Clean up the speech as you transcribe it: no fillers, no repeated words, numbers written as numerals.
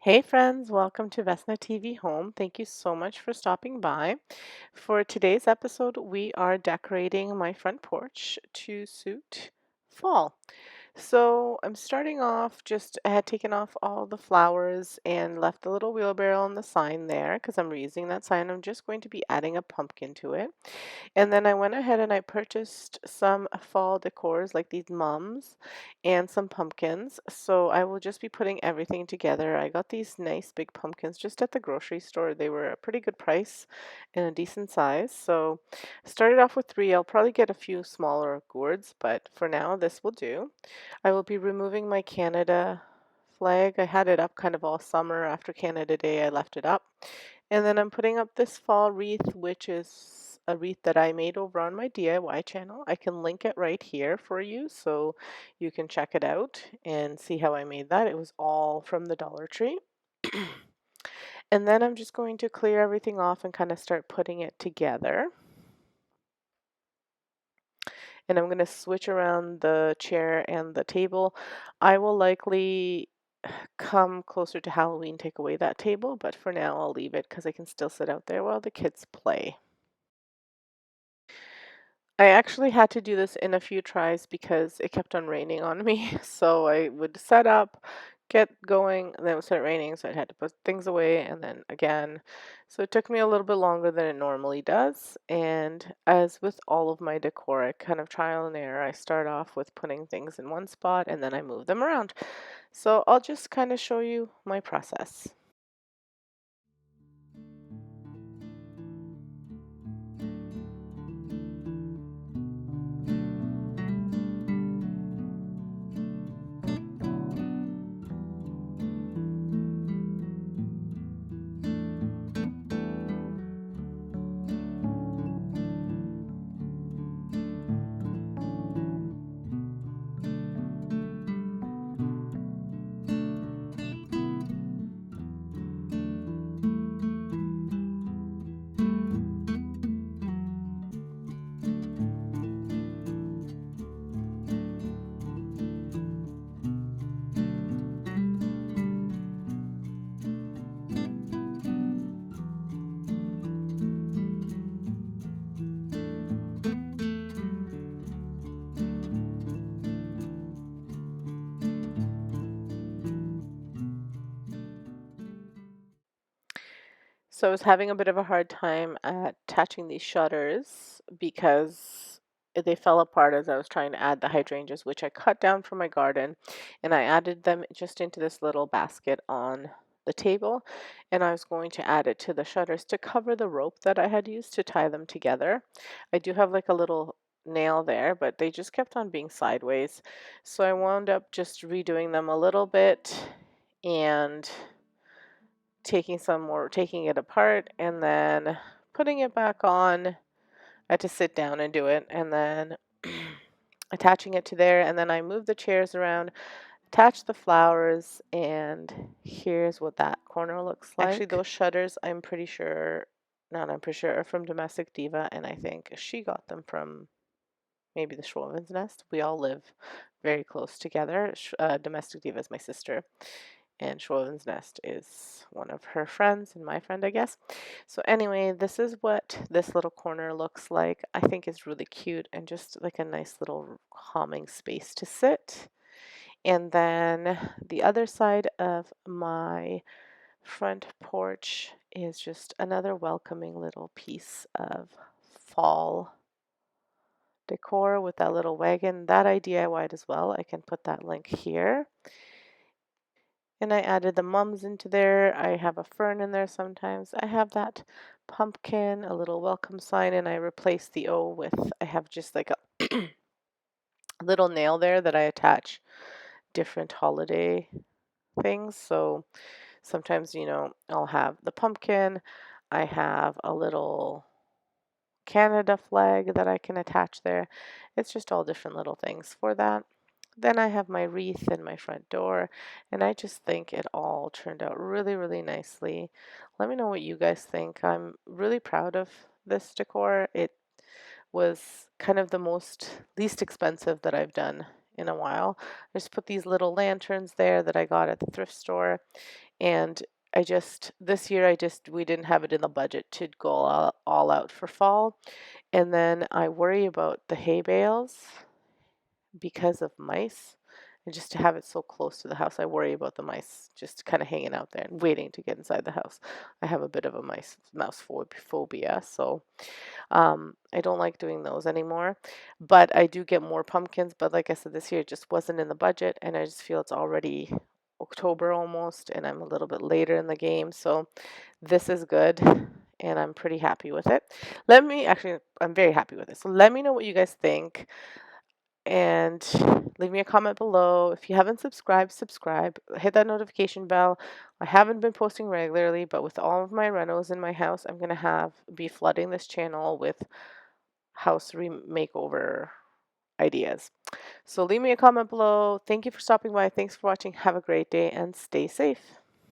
Hey friends, welcome to Vesna TV Home. Thank you so much for stopping by. For today's episode, we are decorating my front porch to suit fall. So I'm starting off I had taken off all the flowers and left the little wheelbarrow on the sign there because I'm reusing that sign. I'm just going to be adding a pumpkin to it. And then I went ahead and I purchased some fall decors like these mums and some pumpkins. So I will just be putting everything together. I got these nice big pumpkins just at the grocery store. They were a pretty good price and a decent size. So I started off with three. I'll probably get a few smaller gourds, but for now this will do. I will be removing my Canada flag. I had it up kind of all summer. After Canada Day, I left it up. And then I'm putting up this fall wreath, which is a wreath that I made over on my DIY channel. I can link it right here for you so you can check it out and see how I made that. It was all from the Dollar Tree. And then I'm just going to clear everything off and kind of start putting it together. And I'm going to switch around the chair and the table. I will likely come closer to Halloween, take away that table, but for now I'll leave it because I can still sit out there while the kids play. I actually had to do this in a few tries because it kept on raining on me. So I would set up, get going, and then it would start raining, so I had to put things away and then again. So it took me a little bit longer than it normally does. And as with all of my decor, I kind of trial and error. I start off with putting things in one spot and then I move them around. So I'll just kind of show you my process. So I was having a bit of a hard time attaching these shutters because they fell apart as I was trying to add the hydrangeas, which I cut down from my garden, and I added them just into this little basket on the table, and I was going to add it to the shutters to cover the rope that I had used to tie them together. I do have like a little nail there, but they just kept on being sideways. So I wound up just redoing them a little bit and taking it apart and then putting it back on. I had to sit down and do it and then attaching it to there, and then I moved the chairs around, attached the flowers, and here's what that corner looks like. Actually, those shutters I'm pretty sure, not I'm pretty sure, are from Domestic Diva, and I think she got them from maybe the Schwoven's Nest. We all live very close together. Domestic Diva is my sister, and Schwoven's Nest is one of her friends and my friend, I guess. So anyway, this is what this little corner looks like. I think is really cute and just like a nice little calming space to sit. And then the other side of my front porch is just another welcoming little piece of fall decor with that little wagon that I DIY'd as well. I can put that link here. And I added the mums into there. I have a fern in there sometimes. I have that pumpkin, a little welcome sign, and I replaced the O with, I have just like a little nail there that I attach different holiday things. So sometimes, I'll have the pumpkin. I have a little Canada flag that I can attach there. It's just all different little things for that. Then I have my wreath in my front door, and I just think it all turned out really, really nicely. Let me know what you guys think. I'm really proud of this decor. It was kind of the least expensive that I've done in a while. I just put these little lanterns there that I got at the thrift store, And this year we didn't have it in the budget to go all out for fall. And then I worry about the hay bales because of mice. And just to have it so close to the house, I worry about the mice just kind of hanging out there and waiting to get inside the house. I have a bit of a mouse phobia, so I don't like doing those anymore. But I do get more pumpkins. But like I said, this year it just wasn't in the budget, and I just feel it's already October almost, and I'm a little bit later in the game. So this is good, and I'm pretty happy with it. I'm very happy with it. So let me know what you guys think, and leave me a comment below. If you haven't subscribed, subscribe. Hit that notification bell. I haven't been posting regularly, but with all of my renos in my house, I'm gonna be flooding this channel with house makeover ideas. So leave me a comment below. Thank you for stopping by. Thanks for watching. Have a great day and stay safe.